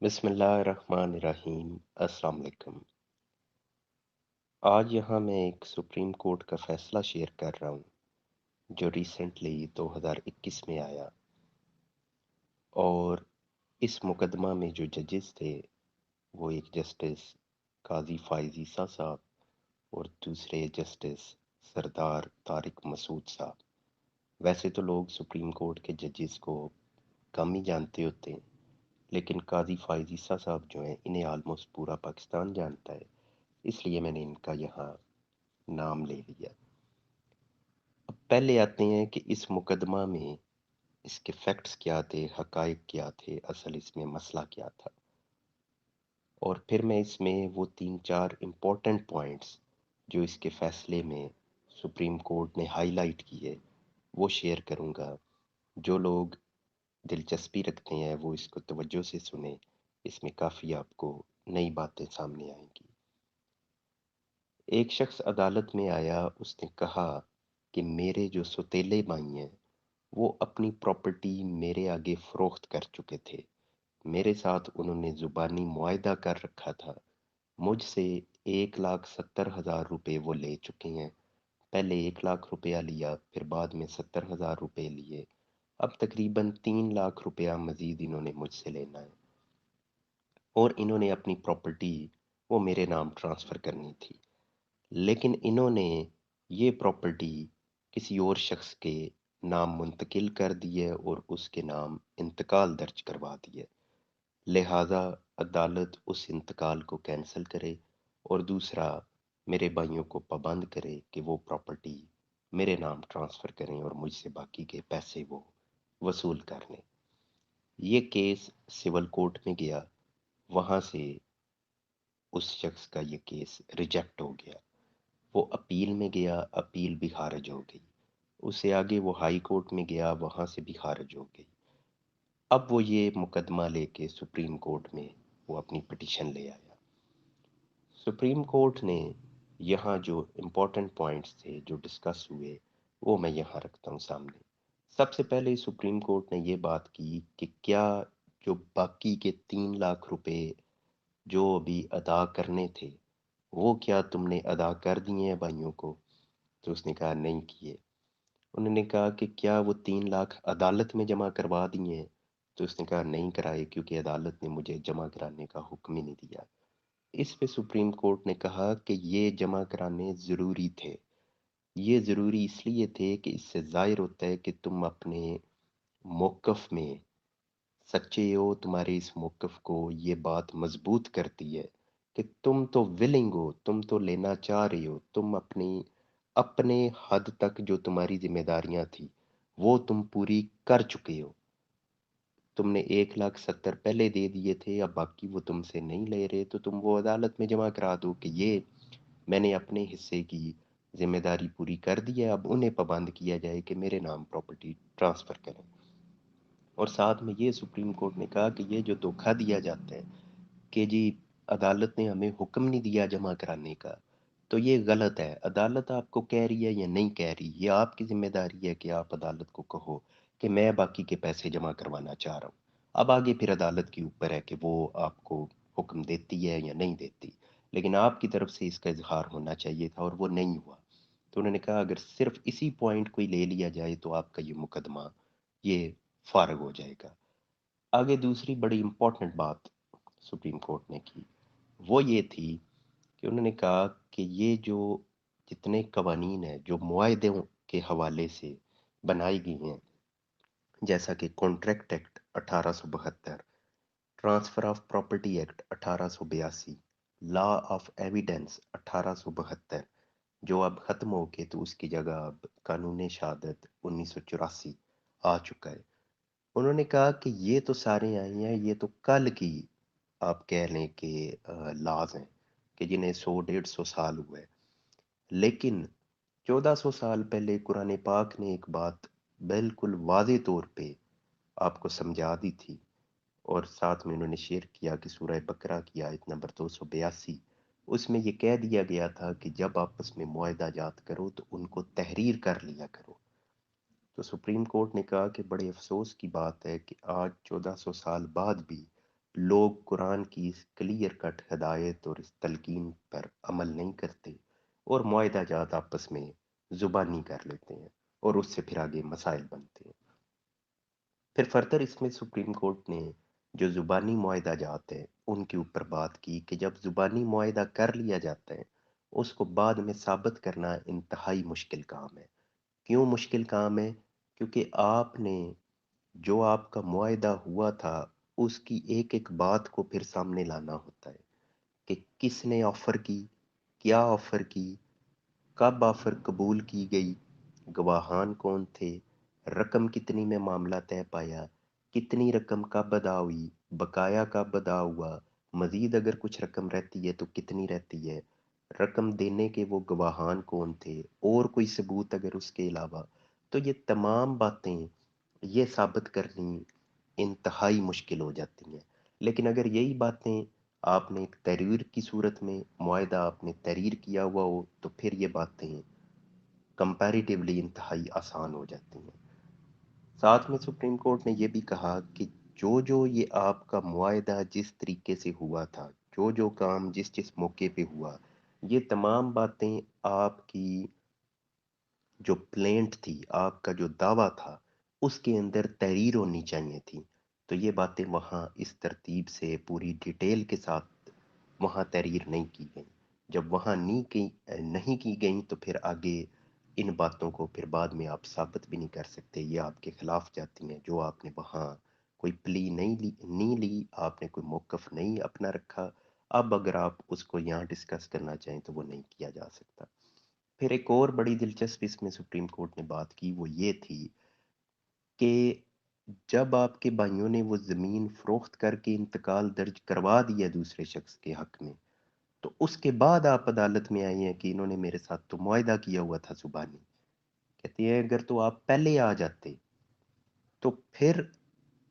बिस्मिल्लाहिर्रहमानिर्रहीम। अस्सलाम वालेकुम। आज यहाँ मैं एक सुप्रीम कोर्ट का फैसला शेयर कर रहा हूँ जो रिसेंटली 2021 में आया। और इस मुकदमा में जो जजेस थे वो एक जस्टिस काजी फाइज ईसा साहब और दूसरे जस्टिस सरदार तारिक मसूद साहब। वैसे तो लोग सुप्रीम कोर्ट के जजेस को कम ही जानते होते हैं, लेकिन काजी फाइज ईसा साहब जो हैं इन्हें आलमोस्ट पूरा पाकिस्तान जानता है, इसलिए मैंने इनका यहाँ नाम ले लिया। अब पहले आते हैं कि इस मुकदमा में इसके फैक्ट्स क्या थे, हकाइक क्या थे, असल इसमें मसला क्या था। और फिर मैं इसमें वो 3-4 इम्पोर्टेंट पॉइंट्स जो इसके फैसले में सुप्रीम कोर्ट ने हाईलाइट किए वो शेयर करूंगा। जो लोग दिलचस्पी रखते हैं वो इसको तवज्जो से सुने, इसमें काफ़ी आपको नई बातें सामने आएंगी। एक शख्स अदालत में आया, उसने कहा कि मेरे जो सौतेले भाई हैं वो अपनी प्रॉपर्टी मेरे आगे फरोख्त कर चुके थे। मेरे साथ उन्होंने ज़ुबानी मुआहदा कर रखा था। मुझसे 1,70,000 रुपये वो ले चुके हैं। पहले 1 लाख रुपया लिया, फिर बाद में 70,000 रुपये लिए। अब तकरीबन 3 लाख रुपया मज़ीद इन्होंने मुझसे लेना है। और इन्होंने अपनी प्रॉपर्टी वो मेरे नाम ट्रांसफ़र करनी थी, लेकिन इन्होंने ये प्रॉपर्टी किसी और शख्स के नाम मुंतकिल कर दी है और उसके नाम इंतकाल दर्ज करवा दी है। लिहाजा अदालत उस इंतकाल को कैंसिल करे और दूसरा मेरे भाइयों को पाबंद करे कि वो प्रॉपर्टी मेरे नाम ट्रांसफ़र करें और मुझसे बाकी के पैसे वो वसूल कर लें। ये केस सिविल कोर्ट में गया, वहाँ से उस शख्स का ये केस रिजेक्ट हो गया। वो अपील में गया, अपील भी खारिज हो गई। उससे आगे वो हाई कोर्ट में गया, वहाँ से भी खारिज हो गई। अब वो ये मुकदमा लेके सुप्रीम कोर्ट में वो अपनी पिटीशन ले आया। सुप्रीम कोर्ट ने यहाँ जो इम्पोर्टेंट पॉइंट्स थे जो डिस्कस हुए वो मैं यहाँ रखता हूँ सामने। सबसे पहले सुप्रीम कोर्ट ने ये बात की कि क्या जो बाकी के 3 लाख रुपए जो अभी अदा करने थे वो क्या तुमने अदा कर दिए हैं भाइयों को? तो उसने कहा नहीं किए। उन्होंने कहा कि क्या वो 3 लाख अदालत में जमा करवा दिए हैं? तो उसने कहा नहीं कराए, क्योंकि अदालत ने मुझे जमा कराने का हुक्म ही नहीं दिया। इस पे सुप्रीम कोर्ट ने कहा कि ये जमा कराने ज़रूरी थे। ये ज़रूरी इसलिए थे कि इससे ज़ाहिर होता है कि तुम अपने मौक़िफ़ में सच्चे हो, तुम्हारे इस मौक़िफ़ को ये बात मज़बूत करती है कि तुम तो विलिंग हो, तुम तो लेना चाह रहे हो, तुम अपनी अपने हद तक जो तुम्हारी ज़िम्मेदारियाँ थी, वो तुम पूरी कर चुके हो। तुमने 1,70,000 पहले दे दिए थे, अब बाकी वो तुमसे नहीं ले रहे, तो तुम वो अदालत में जमा करा दो कि ये मैंने अपने हिस्से की ज़िम्मेदारी पूरी कर दी है, अब उन्हें पाबंद किया जाए कि मेरे नाम प्रॉपर्टी ट्रांसफ़र करें। और साथ में ये सुप्रीम कोर्ट ने कहा कि ये जो धोखा दिया जाता है कि जी अदालत ने हमें हुक्म नहीं दिया जमा कराने का, तो ये गलत है। अदालत आपको कह रही है या नहीं कह रही, ये आपकी ज़िम्मेदारी है कि आप अदालत को कहो कि मैं बाकी के पैसे जमा करवाना चाह रहा हूँ। अब आगे फिर अदालत के ऊपर है कि वो आपको हुक्म देती है या नहीं देती, लेकिन आपकी तरफ से इसका इज़हार होना चाहिए था और वो नहीं हुआ। तो उन्होंने कहा अगर सिर्फ इसी पॉइंट को ही ले लिया जाए तो आपका ये मुकदमा ये फ़ारिग हो जाएगा। आगे दूसरी बड़ी इम्पोर्टेंट बात सुप्रीम कोर्ट ने की, वो ये थी कि उन्होंने कहा कि ये जो जितने कवानीन हैं जो मुआहदों के हवाले से बनाई गई हैं, जैसा कि contract act 1872, transfer of property act 1882, law of evidence 1872, जो अब ख़त्म हो के तो उसकी जगह अब कानून शहादत 1984 आ चुका है। उन्होंने कहा कि ये तो सारे आई हैं, ये तो कल की आप कह लें कि लाज हैं कि जिन्हें 100-150 साल हुए। लेकिन 1400 साल पहले कुरान पाक ने एक बात बिल्कुल वाज़े तौर पे आपको समझा दी थी। और साथ में उन्होंने शेयर किया कि सूरह बकरा की आयत नंबर 282, उसमें ये कह दिया गया था कि जब आपस में मुआहदा जात करो तो उनको तहरीर कर लिया करो। तो सुप्रीम कोर्ट ने कहा कि बड़े अफसोस की बात है कि आज 1400 साल बाद भी لوگ قرآن کی اس کلیئر کٹ ہدایت اور اس تلقین پر عمل نہیں کرتے اور معاہدہ جات آپس میں زبانی کر لیتے ہیں اور اس سے پھر آگے مسائل بنتے ہیں۔ پھر فردر اس میں سپریم کورٹ نے جو زبانی معاہدہ جات ہیں ان کے اوپر بات کی کہ جب زبانی معاہدہ کر لیا جاتا ہے اس کو بعد میں ثابت کرنا انتہائی مشکل کام ہے۔ کیوں مشکل کام ہے؟ کیونکہ آپ نے جو آپ کا معاہدہ ہوا تھا اس کی ایک ایک بات کو پھر سامنے لانا ہوتا ہے کہ کس نے آفر کی، کیا آفر کی، کب آفر قبول کی گئی، گواہان کون تھے، رقم کتنی میں معاملہ طے پایا، کتنی رقم کب ادا ہوئی، بقایا کب ادا ہوا، مزید اگر کچھ رقم رہتی ہے تو کتنی رہتی ہے، رقم دینے کے وہ گواہان کون تھے، اور کوئی ثبوت اگر اس کے علاوہ، تو یہ تمام باتیں یہ ثابت کرنی انتہائی مشکل ہو جاتی ہیں۔ لیکن اگر یہی باتیں آپ نے ایک تحریر کی صورت میں معاہدہ آپ نے تحریر کیا ہوا ہو تو پھر یہ باتیں کمپیریٹیولی انتہائی آسان ہو جاتی ہیں۔ ساتھ میں سپریم کورٹ نے یہ بھی کہا کہ جو جو یہ آپ کا معاہدہ جس طریقے سے ہوا تھا، جو جو کام جس جس موقع پہ ہوا، یہ تمام باتیں آپ کی جو پلینٹ تھی، آپ کا جو دعویٰ تھا، اس کے اندر تحریر ہونی چاہیے تھی۔ تو یہ باتیں وہاں اس ترتیب سے پوری ڈیٹیل کے ساتھ وہاں تحریر نہیں کی گئیں۔ جب وہاں نہیں کی گئیں تو پھر آگے ان باتوں کو پھر بعد میں آپ ثابت بھی نہیں کر سکتے، یہ آپ کے خلاف جاتی ہیں۔ جو آپ نے وہاں کوئی پلی نہیں لی، آپ نے کوئی موقف نہیں اپنا رکھا، اب اگر آپ اس کو یہاں ڈسکس کرنا چاہیں تو وہ نہیں کیا جا سکتا۔ پھر ایک اور بڑی دلچسپ اس میں سپریم کورٹ نے بات کی، وہ یہ تھی کہ جب آپ کے بھائیوں نے وہ زمین فروخت کر کے انتقال درج کروا دیا دوسرے شخص کے حق میں، تو اس کے بعد آپ عدالت میں آئی ہیں کہ انہوں نے میرے ساتھ تو معاہدہ کیا ہوا تھا زبانی۔ کہتے ہیں اگر تو آپ پہلے آ جاتے تو پھر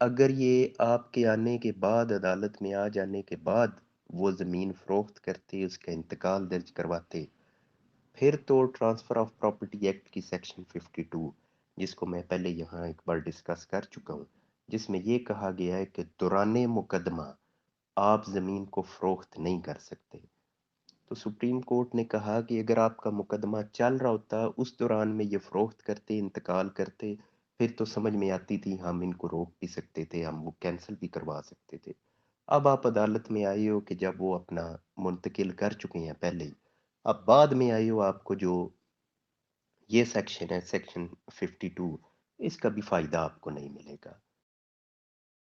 اگر یہ آپ کے آنے کے بعد عدالت میں آ جانے کے بعد وہ زمین فروخت کرتے، اس کا انتقال درج کرواتے، پھر تو ٹرانسفر آف پراپرٹی ایکٹ کی سیکشن 52، جس کو میں پہلے یہاں ایک بار ڈسکس کر چکا ہوں، جس میں یہ کہا گیا ہے کہ دوران مقدمہ آپ زمین کو فروخت نہیں کر سکتے۔ تو سپریم کورٹ نے کہا کہ اگر آپ کا مقدمہ چل رہا ہوتا، اس دوران میں یہ فروخت کرتے، انتقال کرتے، پھر تو سمجھ میں آتی تھی، ہم ان کو روک بھی سکتے تھے، ہم وہ کینسل بھی کروا سکتے تھے۔ اب آپ عدالت میں آئے ہو کہ جب وہ اپنا منتقل کر چکے ہیں پہلے ہی، اب بعد میں آئے ہو، آپ کو جو یہ سیکشن ہے، سیکشن 52، اس کا بھی فائدہ آپ کو نہیں ملے گا۔